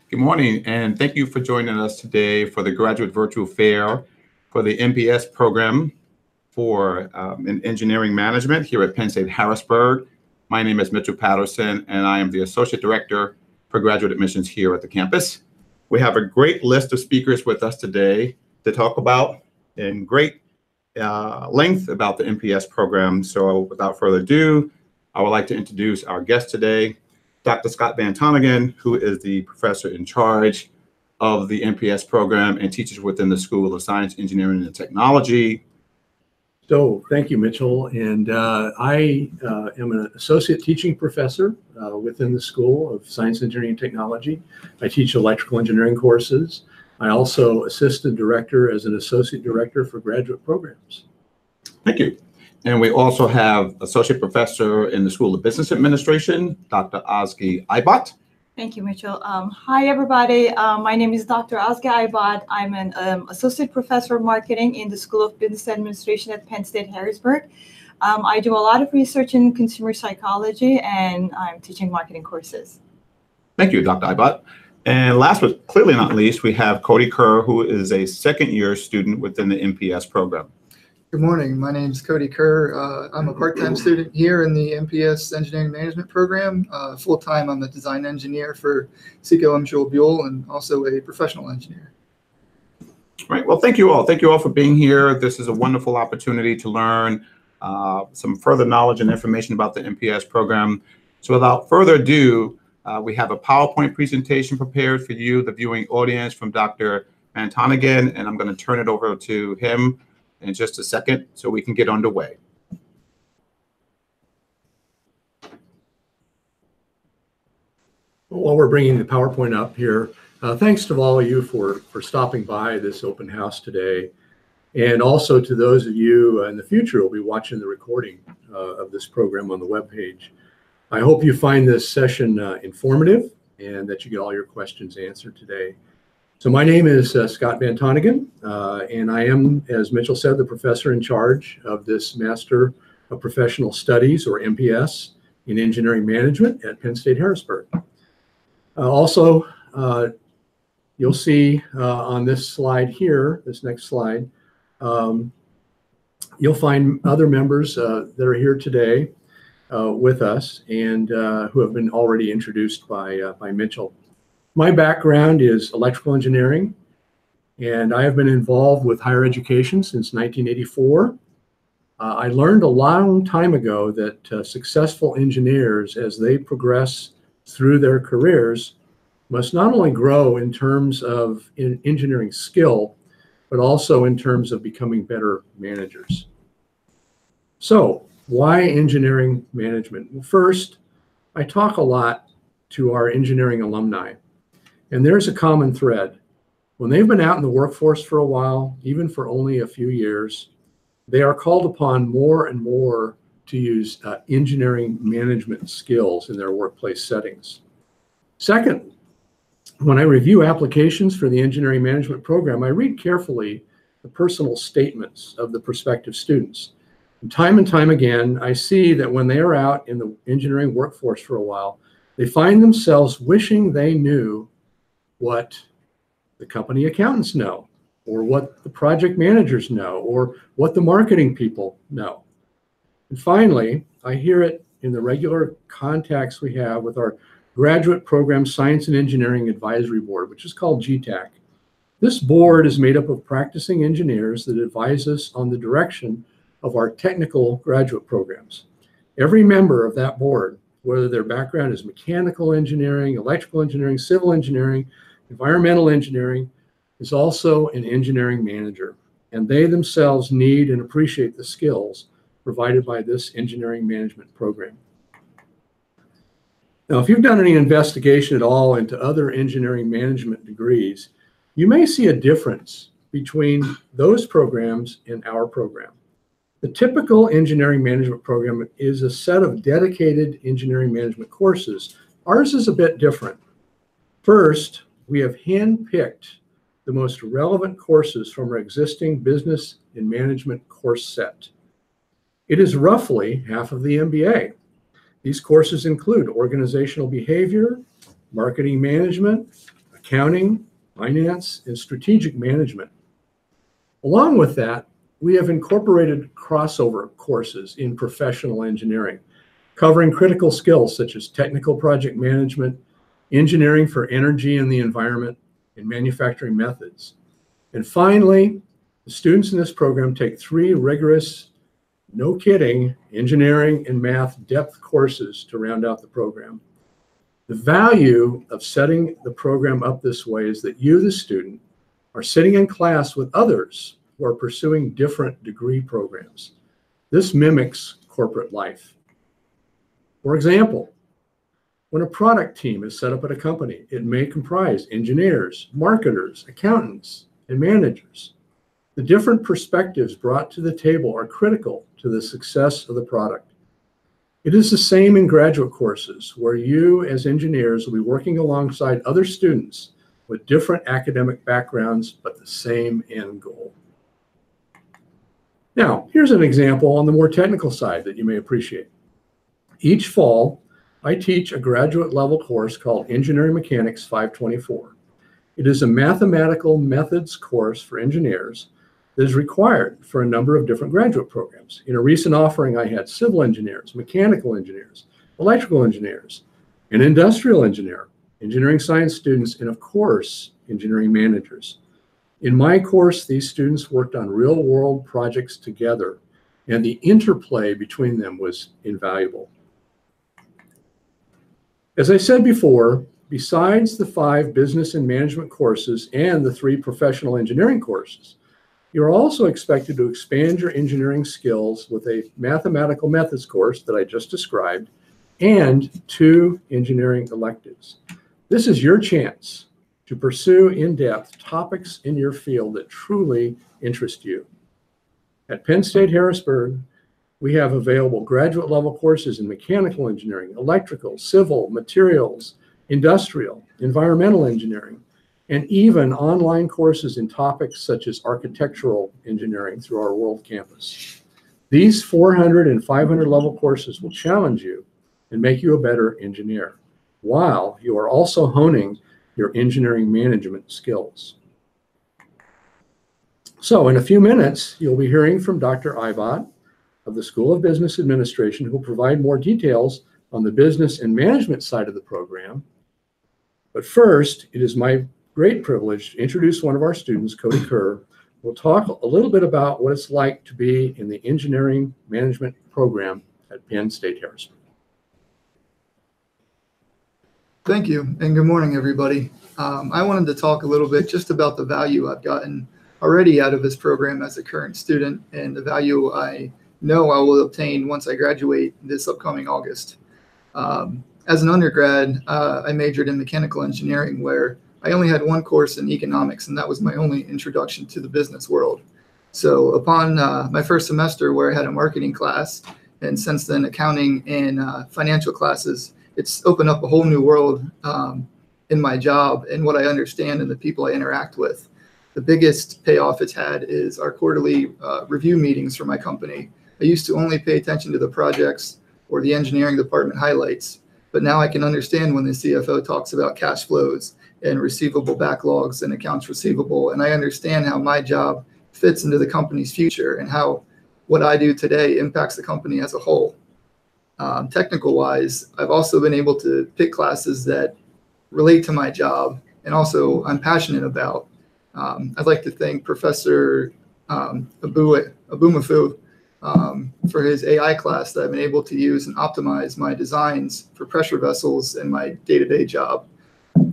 Good morning, and thank you for joining us today for the Graduate Virtual Fair for the MPS program for in Engineering Management here at Penn State Harrisburg. My name is Mitchell Patterson, and I am the Associate Director for Graduate Admissions here at the campus. We have a great list of speakers with us today to talk about in great length about the MPS program. So without further ado, I would like to introduce our guest today, Dr. Scott Van Tonigan, who is the professor in charge of the MPS program and teaches within the School of Science, Engineering, and Technology. So thank you, Mitchell. And I am an associate teaching professor within the School of Science, Engineering, and Technology. I teach electrical engineering courses. I also assistant director as an associate director for graduate programs. Thank you. And we also have associate professor in the School of Business Administration, Dr. Ozgi Ibot. Thank you, Mitchell. Hi, everybody. My name is Dr. Ozgi Ibot. I'm an associate professor of marketing in the School of Business Administration at Penn State Harrisburg. I do a lot of research in consumer psychology, and I'm teaching marketing courses. Thank you, Dr. Ibot. And last but clearly not least, we have Cody Kerr, who is a second-year student within the MPS program. Good morning. My name is Cody Kerr. I'm a part-time student here in the MPS Engineering Management program. Full-time, I'm a design engineer for Seco Imshul Buell and also a professional engineer. All right. Well, thank you all. Thank you all for being here. This is a wonderful opportunity to learn some further knowledge and information about the MPS program. So without further ado, we have a PowerPoint presentation prepared for you, the viewing audience, from Dr. Van Tonigan, and I'm going to turn it over to him in just a second so we can get underway. While we're bringing the PowerPoint up here, thanks to all of you for stopping by this open house today. And also to those of you in the future who will be watching the recording of this program on the webpage. I hope you find this session informative and that you get all your questions answered today. So my name is Scott Van Tonigan, and I am, as Mitchell said, the professor in charge of this Master of Professional Studies, or MPS, in Engineering Management at Penn State Harrisburg. Also, you'll see on this slide here, this next slide, you'll find other members that are here today with us and who have been already introduced by Mitchell. My background is electrical engineering, and I have been involved with higher education since 1984. I learned a long time ago that successful engineers, as they progress through their careers, must not only grow in terms of engineering skill, but also in terms of becoming better managers. So, why engineering management? Well, first, I talk a lot to our engineering alumni. And there's a common thread. When they've been out in the workforce for a while, even for only a few years, they are called upon more and more to use engineering management skills in their workplace settings. Second, when I review applications for the engineering management program, I read carefully the personal statements of the prospective students. And time again, I see that when they are out in the engineering workforce for a while, they find themselves wishing they knew what the company accountants know, or what the project managers know, or what the marketing people know. And finally, I hear it in the regular contacts we have with our Graduate Program Science and Engineering Advisory Board, which is called GTAC. This board is made up of practicing engineers that advise us on the direction of our technical graduate programs. Every member of that board, whether their background is mechanical engineering, electrical engineering, civil engineering, environmental engineering, is also an engineering manager, and they themselves need and appreciate the skills provided by this engineering management program. Now, if you've done any investigation at all into other engineering management degrees, you may see a difference between those programs and our program. The typical engineering management program is a set of dedicated engineering management courses. Ours is a bit different. First, we have handpicked the most relevant courses from our existing business and management course set. It is roughly half of the MBA. These courses include organizational behavior, marketing management, accounting, finance, and strategic management. Along with that, we have incorporated crossover courses in professional engineering, covering critical skills such as technical project management, engineering for energy and the environment, and manufacturing methods. And finally, the students in this program take 3 rigorous, no kidding, engineering and math depth courses to round out the program. The value of setting the program up this way is that you, the student, are sitting in class with others who are pursuing different degree programs. This mimics corporate life. For example, when a product team is set up at a company, it may comprise engineers, marketers, accountants, and managers. The different perspectives brought to the table are critical to the success of the product. It is the same in graduate courses, where you as engineers will be working alongside other students with different academic backgrounds, but the same end goal. Now, here's an example on the more technical side that you may appreciate. Each fall, I teach a graduate level course called Engineering Mechanics 524. It is a mathematical methods course for engineers that is required for a number of different graduate programs. In a recent offering, I had civil engineers, mechanical engineers, electrical engineers, an industrial engineer, engineering science students, and of course, engineering managers. In my course, these students worked on real-world projects together, and the interplay between them was invaluable. As I said before, besides the 5 business and management courses and the 3 professional engineering courses, you're also expected to expand your engineering skills with a mathematical methods course that I just described and 2 engineering electives. This is your chance to pursue in-depth topics in your field that truly interest you. At Penn State Harrisburg, we have available graduate level courses in mechanical engineering, electrical, civil, materials, industrial, environmental engineering, and even online courses in topics such as architectural engineering through our World Campus. These 400 and 500 level courses will challenge you and make you a better engineer, while you are also honing your engineering management skills. So in a few minutes, you'll be hearing from Dr. Ibot of the School of Business Administration, who will provide more details on the business and management side of the program. But first, it is my great privilege to introduce one of our students, Cody Kerr, who will talk a little bit about what it's like to be in the engineering management program at Penn State Harrisburg. Thank you, and good morning, everybody. I wanted to talk a little bit just about the value I've gotten already out of this program as a current student and the value I know I will obtain once I graduate this upcoming August. As an undergrad, I majored in mechanical engineering, where I only had 1 course in economics, and that was my only introduction to the business world. So upon my first semester, where I had a marketing class, and since then accounting and financial classes, it's opened up a whole new world in my job and what I understand and the people I interact with. The biggest payoff it's had is our quarterly review meetings for my company. I used to only pay attention to the projects or the engineering department highlights, but now I can understand when the CFO talks about cash flows and receivable backlogs and accounts receivable, and I understand how my job fits into the company's future and how what I do today impacts the company as a whole. Technical wise, I've also been able to pick classes that relate to my job and also I'm passionate about. I'd like to thank Professor Abumafu for his AI class that I've been able to use and optimize my designs for pressure vessels in my day-to-day job.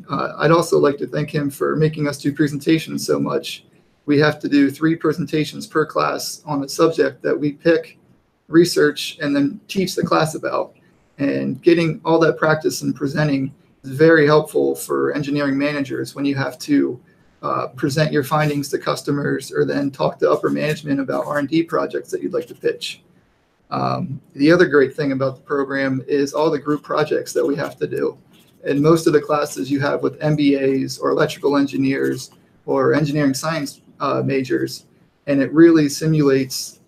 I'd also like to thank him for making us do presentations so much. We have to do 3 presentations per class on a subject that we pick, research, and then teach the class about. And getting all that practice in presenting is very helpful for engineering managers when you have to present your findings to customers or then talk to upper management about R&D projects that you'd like to pitch. The other great thing about the program is all the group projects that we have to do. And most of the classes you have with MBAs or electrical engineers or engineering science majors, and it really simulates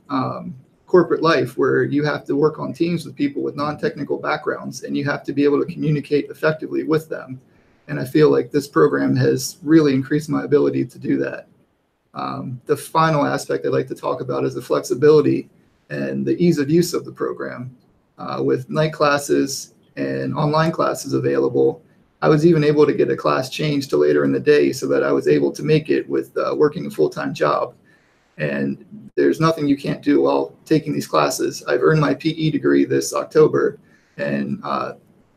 corporate life where you have to work on teams with people with non-technical backgrounds and you have to be able to communicate effectively with them. And I feel like this program has really increased my ability to do that. The final aspect I'd like to talk about is the flexibility and the ease of use of the program. With night classes and online classes available, I was even able to get a class changed to later in the day so that I was able to make it with working a full-time job. And there's nothing you can't do while taking these classes. I've earned my PE degree this October, and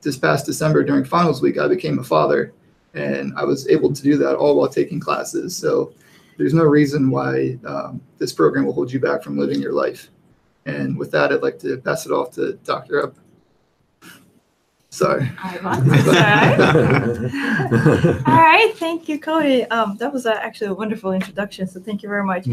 this past December during finals week, I became a father, and I was able to do that all while taking classes. So there's no reason why this program will hold you back from living your life. And with that, I'd like to pass it off to Dr. Ebb. Sorry. All right, thank you, Cody. That was actually a wonderful introduction, so thank you very much.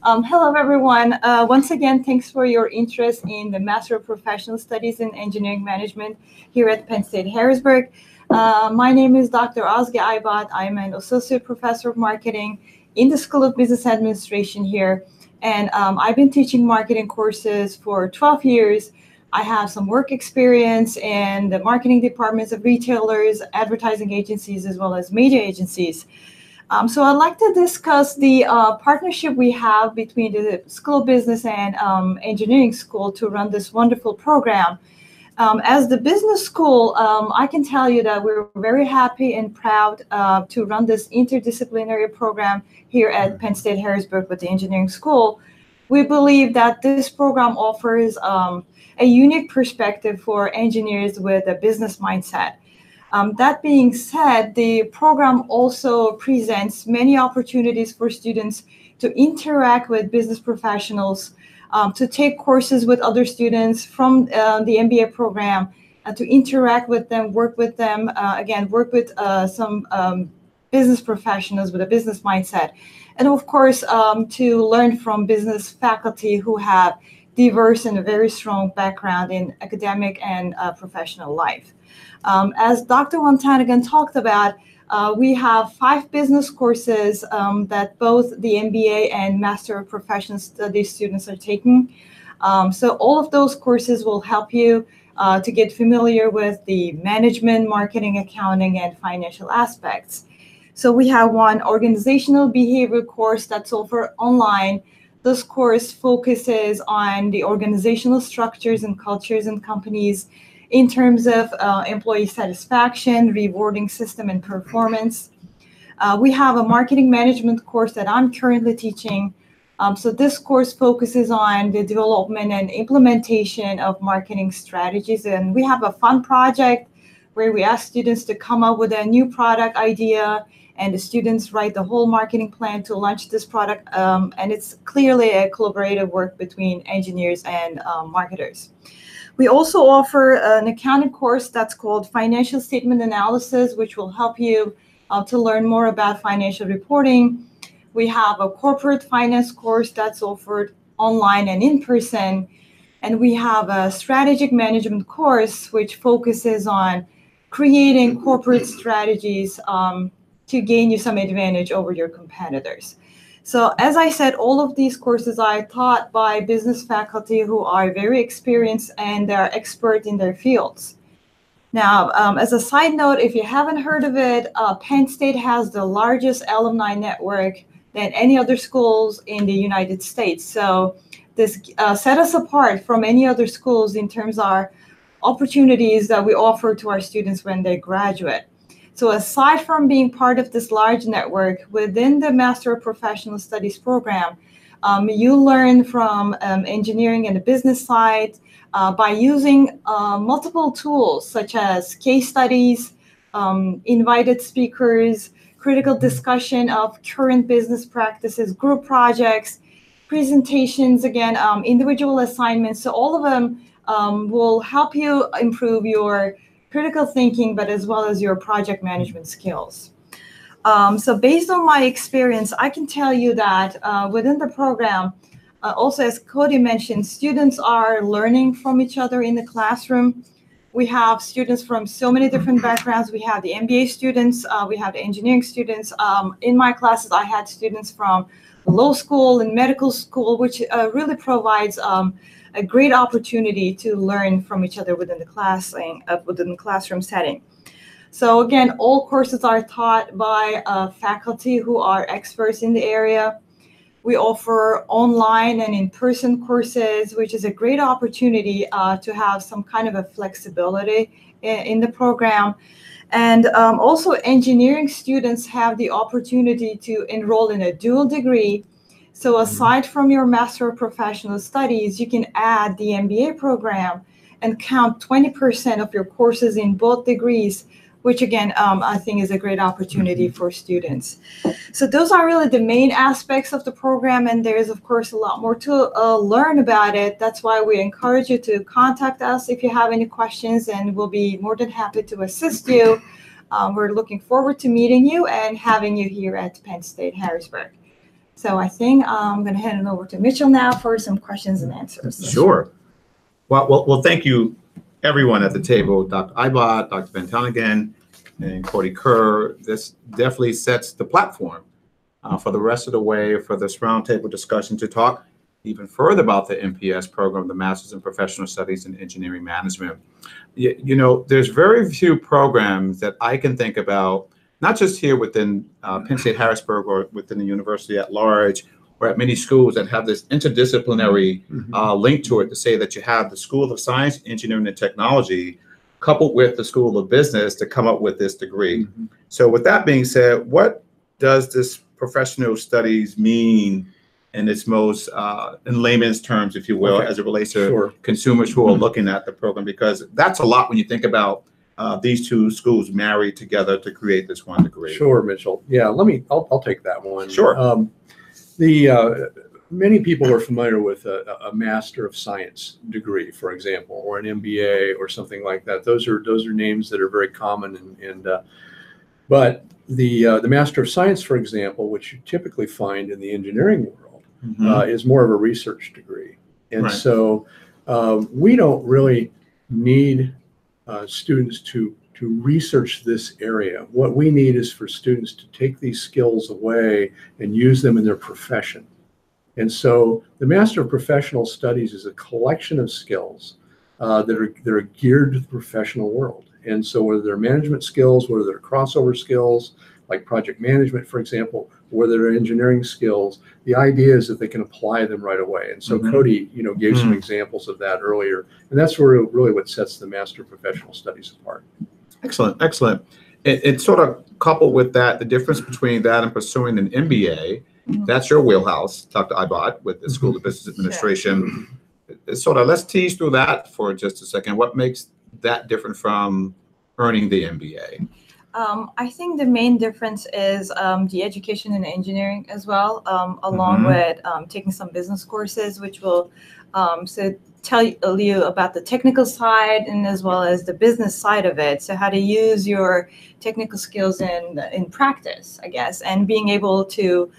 Hello, everyone. Once again, thanks for your interest in the Master of Professional Studies in Engineering Management here at Penn State Harrisburg. My name is Dr. Ozge Aybat. I'm an Associate Professor of Marketing in the School of Business Administration here, and I've been teaching marketing courses for 12 years. I have some work experience in the marketing departments of retailers, advertising agencies, as well as media agencies. So I'd like to discuss the partnership we have between the School of Business and Engineering School to run this wonderful program. As the business school, I can tell you that we're very happy and proud to run this interdisciplinary program here at Penn State Harrisburg with the Engineering School. We believe that this program offers a unique perspective for engineers with a business mindset. That being said, the program also presents many opportunities for students to interact with business professionals, to take courses with other students from the MBA program, to interact with them, work with them, work with some business professionals with a business mindset. And of course, to learn from business faculty who have diverse and a very strong background in academic and professional life. As Dr. Wantanagan talked about, we have 5 business courses that both the MBA and Master of Professional Studies students are taking. So all of those courses will help you to get familiar with the management, marketing, accounting, and financial aspects. So we have one organizational behavior course that's offered online. This course focuses on the organizational structures and cultures in companies in terms of employee satisfaction, rewarding system, and performance. We have a marketing management course that I'm currently teaching. So this course focuses on the development and implementation of marketing strategies. And we have a fun project where we ask students to come up with a new product idea, and the students write the whole marketing plan to launch this product. And it's clearly a collaborative work between engineers and marketers. We also offer an accounting course that's called Financial Statement Analysis, which will help you to learn more about financial reporting. We have a corporate finance course that's offered online and in person. And we have a strategic management course, which focuses on creating corporate strategies to gain you some advantage over your competitors. So as I said, all of these courses are taught by business faculty who are very experienced and they're expert in their fields. Now, as a side note, if you haven't heard of it, Penn State has the largest alumni network than any other schools in the United States. So this set us apart from any other schools in terms of our opportunities that we offer to our students when they graduate. So aside from being part of this large network within the Master of Professional Studies program, you learn from engineering and the business side by using multiple tools such as case studies, invited speakers, critical discussion of current business practices, group projects, presentations, again, individual assignments. So all of them will help you improve your critical thinking, but as well as your project management skills. So based on my experience, I can tell you that within the program, also as Cody mentioned, students are learning from each other in the classroom. We have students from so many different backgrounds. We have the MBA students, we have the engineering students. In my classes, I had students from law school and medical school, which really provides a great opportunity to learn from each other within the classroom setting. So again, all courses are taught by faculty who are experts in the area. We offer online and in-person courses, which is a great opportunity to have some kind of a flexibility in the program. And also engineering students have the opportunity to enroll in a dual degree. So aside from your Master of Professional Studies, you can add the MBA program and count 20% of your courses in both degrees, which again, I think is a great opportunity for students. So those are really the main aspects of the program, and there is of course a lot more to learn about it. That's why we encourage you to contact us if you have any questions, and we'll be more than happy to assist you. We're looking forward to meeting you and having you here at Penn State Harrisburg. So I think I'm going to hand it over to Mitchell now for some questions and answers. Sure. Well, thank you, everyone at the table, Dr. Ibot, Dr. Van Tonigan, and Cody Kerr. This definitely sets the platform for the rest of the way for this roundtable discussion to talk even further about the MPS program, the Masters in Professional Studies in Engineering Management. You know, there's very few programs that I can think about, not just here within Penn State Harrisburg or within the university at large, or at many schools that have this interdisciplinary link to it, to say that you have the School of Science, Engineering, and Technology coupled with the School of Business to come up with this degree. So with that being said, what does this professional studies mean in its most, in layman's terms, if you will, as it relates to consumers who are looking at the program? Because that's a lot when you think about these two schools married together to create this one degree. Sure, Mitchell. Yeah, I'll take that one. Sure. Many people are familiar with a Master of Science degree, for example, or an MBA or something like that. Those are names that are very common, but the Master of Science, for example, which you typically find in the engineering world, is more of a research degree, and so we don't really need students to research this area. What we need is for students to take these skills away and use them in their profession. And so the Master of Professional Studies is a collection of skills that are geared to the professional world. And so whether they're management skills, whether they're crossover skills, like project management, for example, whether they're engineering skills, the idea is that they can apply them right away. And so Cody, gave some examples of that earlier. And that's really what sets the Master of Professional Studies apart. Excellent, excellent. It sort of coupled with that, the difference between that and pursuing an MBA, that's your wheelhouse, Dr. Ibot, with the School of Business Administration. Sort of, let's tease through that for just a second. What makes that different from earning the MBA? I think the main difference is the education in engineering as well, along with taking some business courses, which will tell you about the technical side and as well as the business side of it. So how to use your technical skills in practice, I guess, and being able to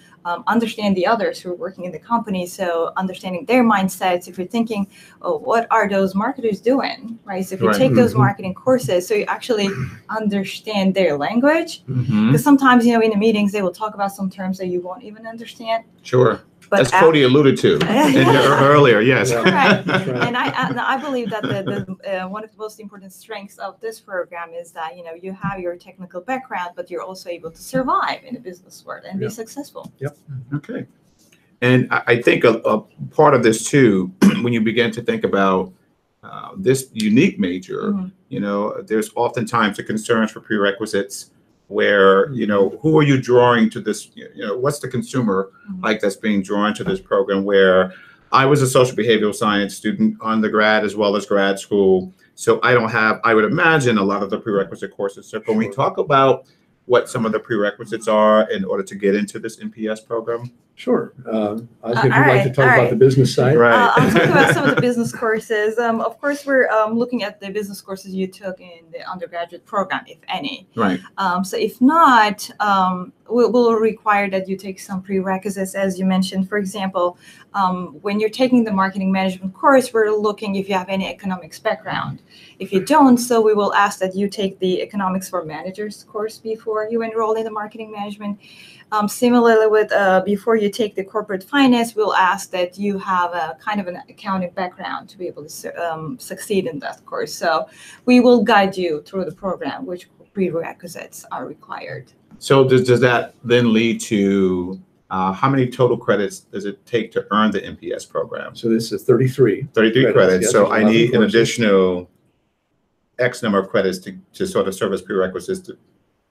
understand the others who are working in the company. So understanding their mindsets. If you're thinking, oh, what are those marketers doing, right? So if you take those marketing courses, so you actually understand their language. Because sometimes, in the meetings, they will talk about some terms that you won't even understand. Sure. But as Cody alluded to earlier, yes. Right. And I believe that the one of the most important strengths of this program is that, you have your technical background, but you're also able to survive in the business world and be successful. Yep. Okay. And I think a part of this too, when you begin to think about this unique major, there's oftentimes the concerns for prerequisites where, who are you drawing to this, what's the consumer like that's being drawn to this program, where I was a social behavioral science student, undergrad as well as grad school. So I would imagine a lot of the prerequisite courses. So can we talk about what some of the prerequisites are in order to get into this MPS program? Sure. I think we'd like to talk about the business side. I'll talk about some of the business courses. Of course, we're looking at the business courses you took in the undergraduate program, if any. Right. So if not, we'll require that you take some prerequisites, as you mentioned. For example, when you're taking the marketing management course, we're looking if you have any economics background. If you don't, so we will ask that you take the economics for managers course before you enroll in the marketing management. Similarly with before you take the corporate finance, we'll ask that you have a kind of an accounting background to be able to succeed in that course. So we will guide you through the program, which prerequisites are required. So does that then lead to how many total credits does it take to earn the MPS program? So this is 33. 33 credits. Yes, So there's I 11 need an courses. additional X number of credits to sort of serve as prerequisites to,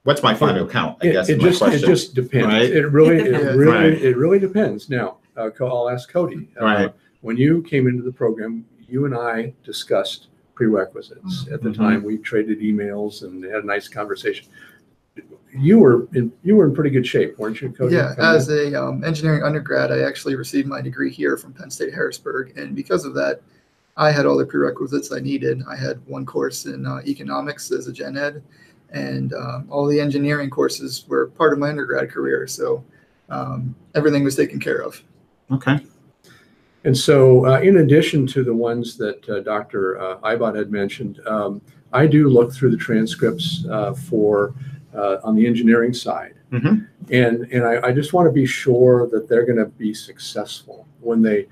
what's my final count, I guess, is my question. It just depends. Right? It really Right. depends. Now, I'll ask Cody. Right. When you came into the program, you and I discussed prerequisites. At the time, we traded emails and had a nice conversation. You were in pretty good shape, weren't you, Cody? Yeah, as a engineering undergrad, I actually received my degree here from Penn State Harrisburg, and because of that, I had all the prerequisites I needed. I had one course in economics as a gen ed, and all the engineering courses were part of my undergrad career, so everything was taken care of. Okay. And so in addition to the ones that Dr. Ibot had mentioned, I do look through the transcripts for on the engineering side. Mhm. And I just want to be sure that they're going to be successful when they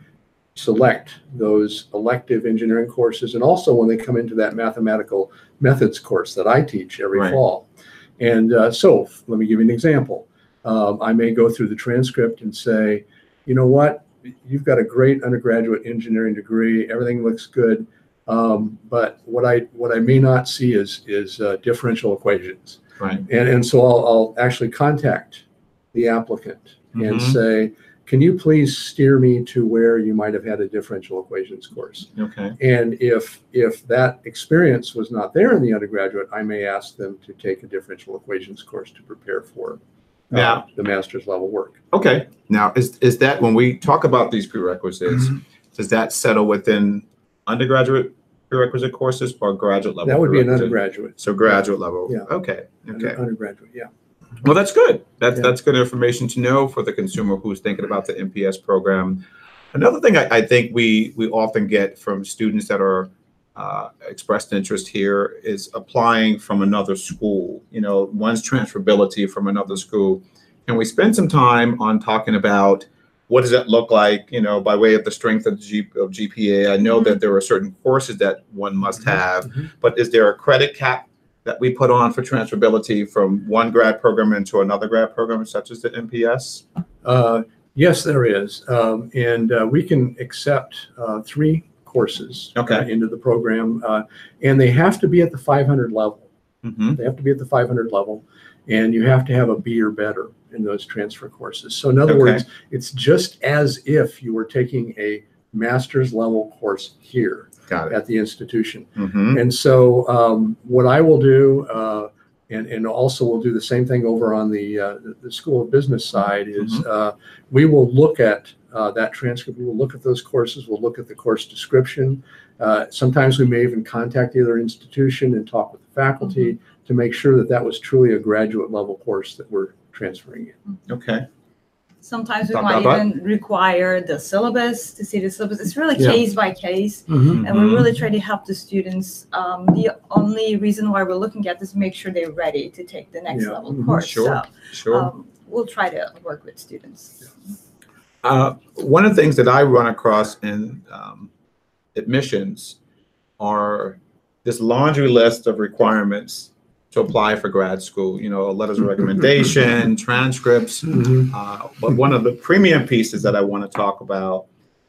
select those elective engineering courses, and also when they come into that mathematical methods course that I teach every Right. fall. And so let me give you an example. I may go through the transcript and say, you know what, you've got a great undergraduate engineering degree, everything looks good, but what I may not see is differential equations. Right. And so I'll actually contact the applicant and Mhm. say, can you please steer me to where you might have had a differential equations course? Okay. And if that experience was not there in the undergraduate, I may ask them to take a differential equations course to prepare for Now, the master's level work. okay. Now, is that when we talk about these prerequisites, does that settle within undergraduate prerequisite courses or graduate level? That would be an prerequisite? undergraduate. So graduate level. Yeah. Okay. Okay. Undergraduate, yeah. Well, that's good. Yeah. That's good information to know for the consumer who's thinking about the MPS program. Another thing I think we often get from students that are expressed interest here is applying from another school. You know, one's transferability from another school. And we spend some time on talking about what does that look like, you know, by way of the strength of GPA. I know that there are certain courses that one must have, but is there a credit cap that we put on for transferability from one grad program into another grad program, such as the MPS? Yes, there is. And we can accept 3 courses into the program. And they have to be at the 500 level. They have to be at the 500 level. And you have to have a B or better in those transfer courses. So in other words, it's just as if you were taking a master's level course here at the institution. And so what I will do, and also we'll do the same thing over on the School of Business side, is we will look at that transcript. We will look at those courses. We'll look at the course description. Sometimes we may even contact the other institution and talk with the faculty to make sure that that was truly a graduate level course that we're transferring in. Okay. Sometimes we might even require the syllabus to see the syllabus. It's really case by case, and we're really trying to help the students. The only reason why we're looking at this is make sure they're ready to take the next level course. So we'll try to work with students. One of the things that I run across in admissions are this laundry list of requirements to apply for grad school, you know, letters of recommendation, transcripts. But one of the premium pieces that I want to talk about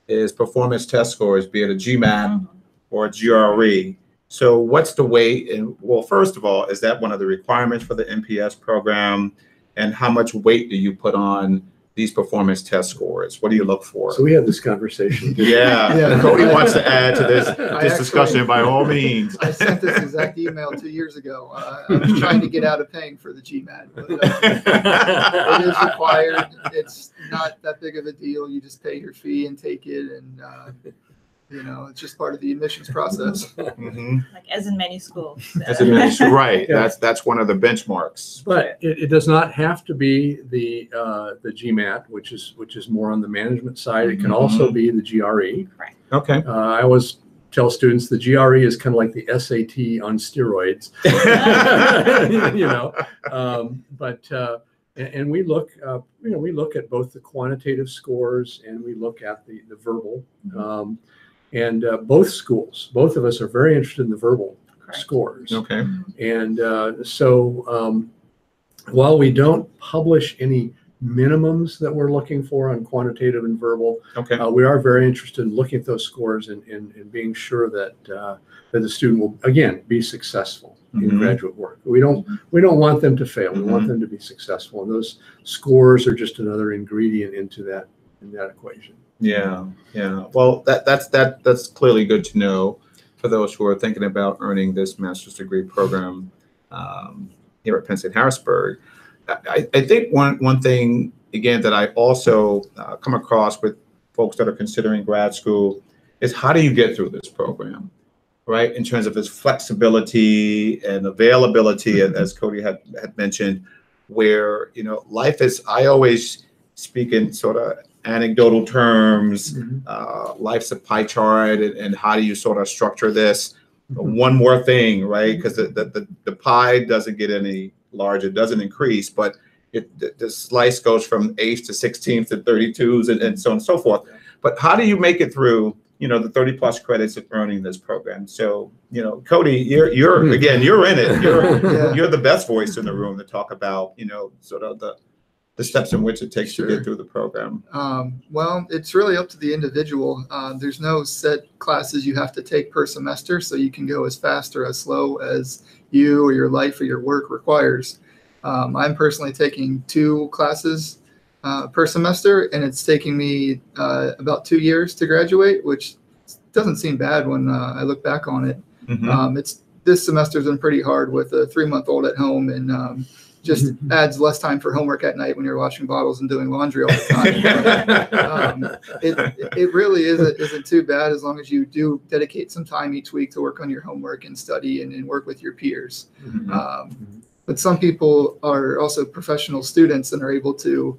is performance test scores, be it a GMAT or a GRE. So what's the weight? And well, first of all, is that one of the requirements for the MPS program? And how much weight do you put on these performance test scores? What do you look for? So we had this conversation. Yeah. Cody wants to add to this discussion by all means. I sent this exact email 2 years ago. I was trying to get out of paying for the GMAT, but it is required. It's not that big of a deal. You just pay your fee and take it, and you know, it's just part of the admissions process. Like as in many schools. As in many schools, right. That's one of the benchmarks. But it does not have to be the GMAT, which is more on the management side. It can also be the GRE. Right. Okay. I always tell students the GRE is kind of like the SAT on steroids. You know, and we look, we look at both the quantitative scores and we look at the verbal. And both schools, both of us are very interested in the verbal scores. Okay. And while we don't publish any minimums that we're looking for on quantitative and verbal, Okay. we are very interested in looking at those scores and being sure that that the student will, again, be successful in graduate work. We don't want them to fail. We want them to be successful, and those scores are just another ingredient into that equation. Yeah. Yeah. Well, that's clearly good to know for those who are thinking about earning this master's degree program here at Penn State Harrisburg. I think one thing, again, that I also come across with folks that are considering grad school is how do you get through this program, right? In terms of its flexibility and availability, as Cody had mentioned, where, life is, I always speak in sort of anecdotal terms, life's a pie chart, and how do you sort of structure this? One more thing, right? Because the pie doesn't get any large, it doesn't increase, but the slice goes from 8ths to 16ths to 32s and so on and so forth. But how do you make it through, the 30 plus credits of earning this program? So, Cody, you're again, you're in it. You're the best voice in the room to talk about, sort of the steps in which it takes to get through the program. Well, it's really up to the individual. There's no set classes you have to take per semester, so you can go as fast or as slow as you or your life or your work requires. I'm personally taking 2 classes per semester, and it's taking me about 2 years to graduate, which doesn't seem bad when I look back on it. This semester's been pretty hard with a 3-month-old at home, and just adds less time for homework at night when you're washing bottles and doing laundry all the time. It really isn't too bad as long as you do dedicate some time each week to work on your homework and study and work with your peers. But some people are also professional students and are able to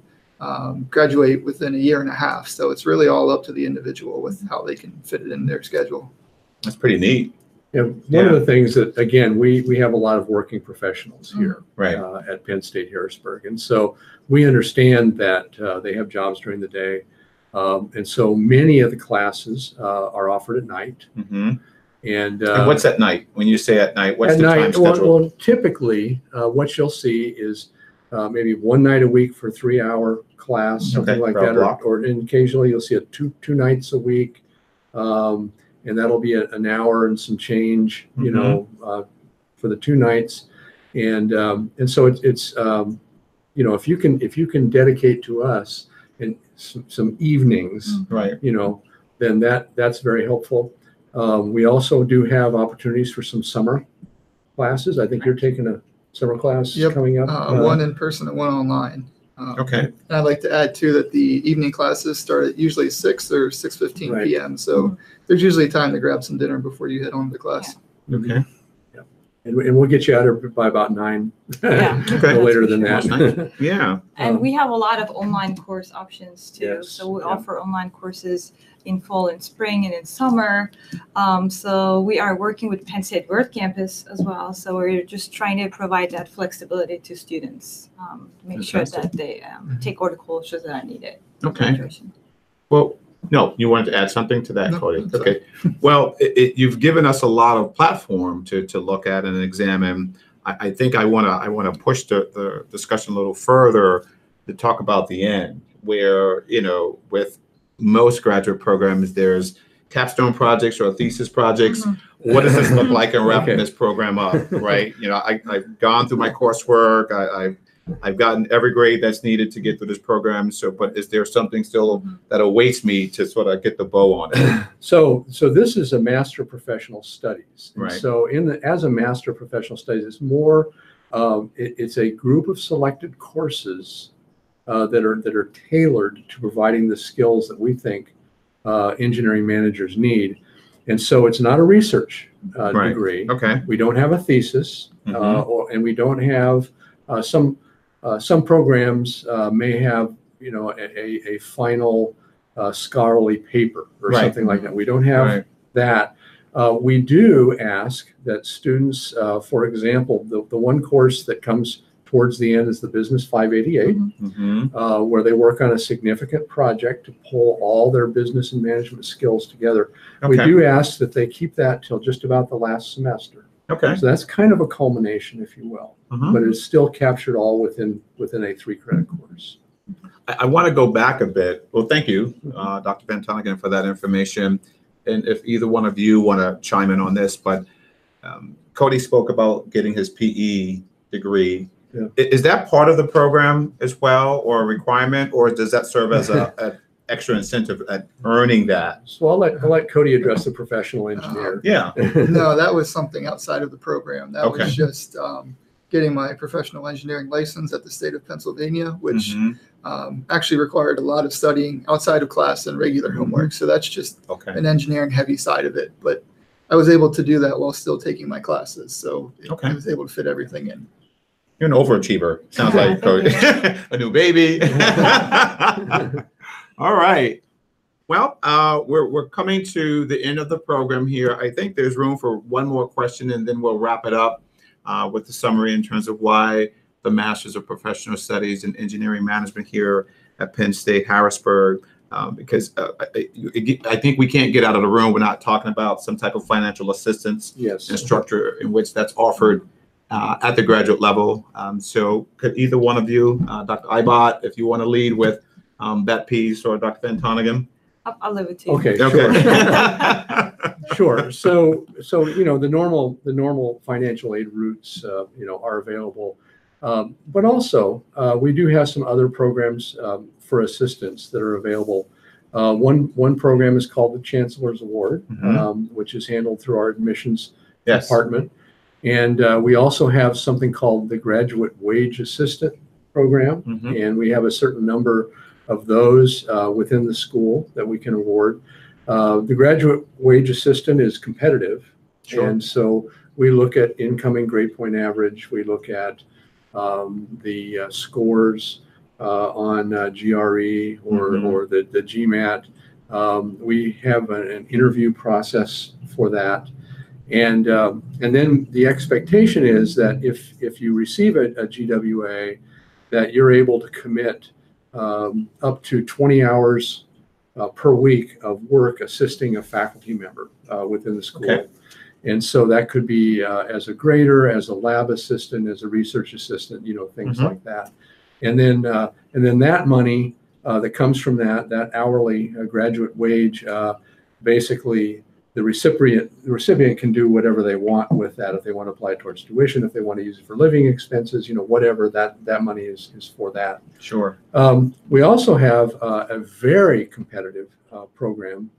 graduate within a year and a half. So it's really all up to the individual with how they can fit it in their schedule. That's pretty neat. Yeah, one of the things that, again, we have a lot of working professionals here at Penn State Harrisburg. And so we understand that they have jobs during the day. And so many of the classes are offered at night. And what's at night? When you say at night, what's the time schedule? Well, typically what you'll see is maybe 1 night a week for a 3-hour class, something like that. Or occasionally you'll see it two nights a week. And that'll be an hour and some change, for the 2 nights, and so it's if you can dedicate to us in some evenings, then that's very helpful. We also do have opportunities for some summer classes. I think you're taking a summer class coming up. 1 in person and 1 online. And I'd like to add too that the evening classes start at usually 6 or 6:15 p.m. So there's usually time to grab some dinner before you head on to class. And we'll get you out of by about 9. No later than that. And we have a lot of online course options too. So we offer online courses in fall and spring and in summer. So we are working with Penn State Worth Campus as well. So we're just trying to provide that flexibility to students, make sure that they take all the courses that are needed. Well, no, you wanted to add something to that, Cody? Okay. Well, you've given us a lot of platform to look at and examine. I think I want to push the discussion a little further to talk about the end, where with most graduate programs, there's capstone projects or thesis projects. What does this look like in wrapping this program up, right? I've gone through my coursework. I've gotten every grade that's needed to get through this program. So, but is there something still that awaits me to sort of get the bow on it? So this is a Master of Professional Studies. And so as a Master of Professional Studies, it's more, it's a group of selected courses that are tailored to providing the skills that we think engineering managers need. And so it's not a research degree. We don't have a thesis, and we don't have some programs may have a final scholarly paper or something like that. We don't have that. We do ask that students, for example, the one course that comes towards the end is the Business 588, where they work on a significant project to pull all their business and management skills together. We do ask that they keep that till just about the last semester. Okay. So that's kind of a culmination, if you will, but it's still captured all within a 3-credit course. I want to go back a bit. Well, thank you, Dr. Van Tonigan, for that information. And if either one of you want to chime in on this, but Cody spoke about getting his PE degree. Yeah. Is that part of the program as well, or a requirement, or does that serve as an extra incentive at earning that? So I'll let Cody address the professional engineer. Yeah. No, that was something outside of the program. That Okay. was just getting my professional engineering license at the state of Pennsylvania, which actually required a lot of studying outside of class and regular homework. So that's just Okay. an engineering heavy side of it. But I was able to do that while still taking my classes. So I was able to fit everything in. You're an overachiever. Sounds like Cody. A new baby. All right. Well, we're coming to the end of the program here. I think there's room for one more question, and then we'll wrap it up with the summary in terms of why the Masters of Professional Studies in Engineering Management here at Penn State Harrisburg, because I think we can't get out of the room. We're not talking about some type of financial assistance and structure in which that's offered at the graduate level. So could either one of you, Dr. Ibot, if you want to lead with that piece, or Dr. Van Tonigan? I'll leave it to you. Okay, sure. So the normal financial aid routes are available, but also we do have some other programs for assistance that are available. One program is called the Chancellor's Award, which is handled through our admissions department, and we also have something called the Graduate Wage Assistant Program, and we have a certain number of those within the school that we can award. The Graduate Wage Assistant is competitive, and so we look at incoming grade point average. We look at the scores on GRE or the GMAT. We have an interview process for that, and then the expectation is that if you receive a GWA, that you're able to commit up to 20 hours per week of work assisting a faculty member within the school. Okay. And so that could be as a grader, as a lab assistant, as a research assistant, things like that. And then that money that comes from that hourly graduate wage, basically the recipient can do whatever they want with that. If they want to apply it towards tuition, if they want to use it for living expenses, whatever that money is for that. Sure. We also have a very competitive program,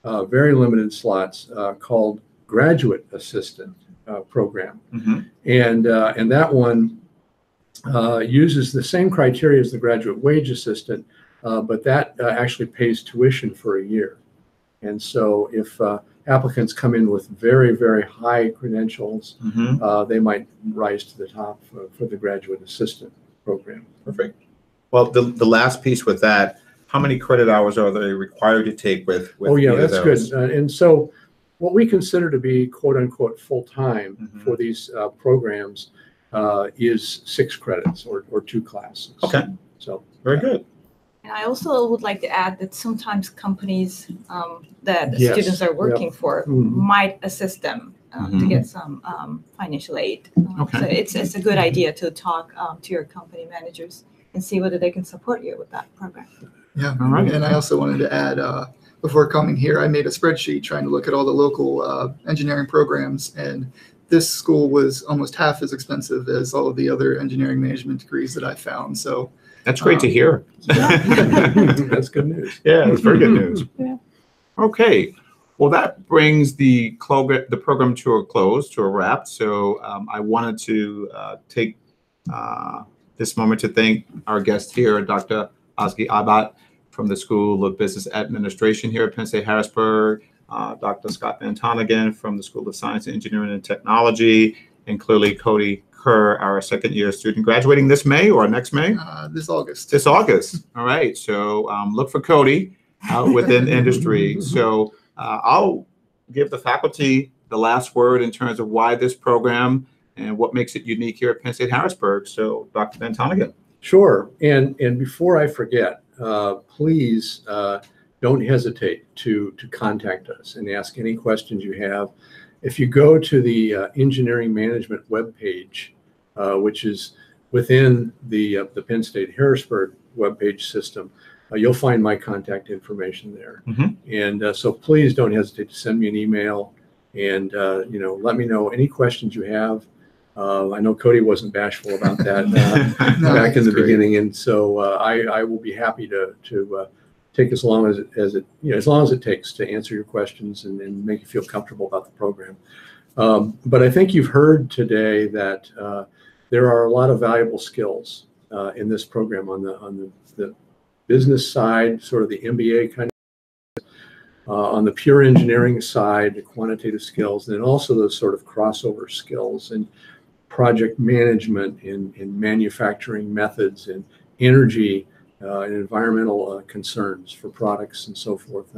very limited slots, called Graduate Assistant Program, and that one uses the same criteria as the Graduate Wage Assistant, but that actually pays tuition for a year. And so if applicants come in with very, very high credentials, they might rise to the top for the Graduate Assistant Program. Perfect. Well, the last piece with that, how many credit hours are they required to take with that's good. And so what we consider to be quote unquote full-time for these programs is 6 credits or 2 classes. Okay. So very good. And I also would like to add that sometimes companies that the students are working for might assist them to get some financial aid. So it's a good idea to talk to your company managers and see whether they can support you with that program. Yeah, all right. And I also wanted to add, before coming here, I made a spreadsheet trying to look at all the local engineering programs, and this school was almost half as expensive as all of the other engineering management degrees that I found. So that's great to hear. That's good news. Yeah, that's very good news. Yeah. Okay. Well, that brings the program to a close, to a wrap. So I wanted to take this moment to thank our guest here, Dr. Ozgi Ibot from the School of Business Administration here at Penn State Harrisburg, Dr. Scott Van Tonigan from the School of Science, Engineering, and Technology, and clearly Cody Kerr, our second-year student, graduating this May or next May? This August. This August. All right. So look for Cody within industry. So I'll give the faculty the last word in terms of why this program and what makes it unique here at Penn State Harrisburg. So Dr. Van Tonigan. Sure. And before I forget, please don't hesitate to contact us and ask any questions you have. if you go to the engineering management webpage, which is within the Penn State Harrisburg webpage system, you'll find my contact information there. And so please don't hesitate to send me an email and let me know any questions you have. I know Cody wasn't bashful about that No, back in the great. beginning, and so I will be happy to take as long as it takes to answer your questions and make you feel comfortable about the program. But I think you've heard today that there are a lot of valuable skills in this program on the business side, sort of the MBA kind of, on the pure engineering side, the quantitative skills, and then also those sort of crossover skills and project management in manufacturing methods and energy and environmental concerns for products and so forth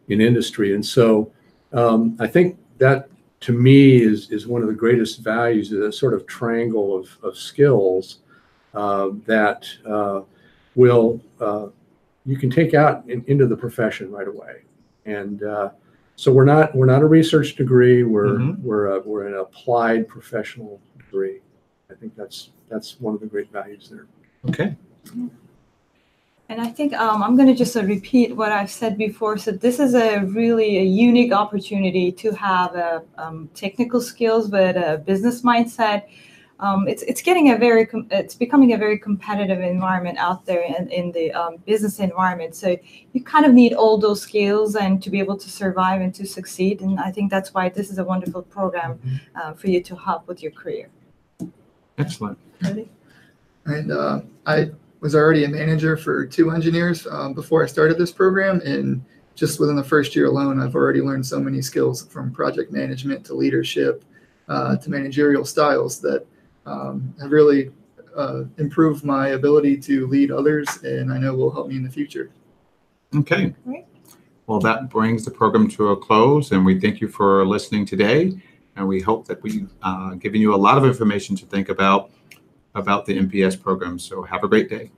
in industry. And so I think that, to me, is one of the greatest values, of the sort of triangle of skills that you can take out into the profession right away. And so we're not a research degree. We're an applied professional degree. I think that's one of the great values there. Okay. And I think I'm going to just repeat what I've said before. So this is really a unique opportunity to have technical skills with a business mindset. It's becoming a very competitive environment out there in the business environment. So you kind of need all those skills and to be able to survive and to succeed. And I think that's why this is a wonderful program for you to help with your career. Excellent. Really? And I was already a manager for 2 engineers before I started this program. And just within the first year alone, I've already learned so many skills, from project management to leadership to managerial styles, that have really improved my ability to lead others, and I know will help me in the future. Okay. Great. Well, that brings the program to a close, and we thank you for listening today. And we hope that we've given you a lot of information to think about the MPS program. So have a great day.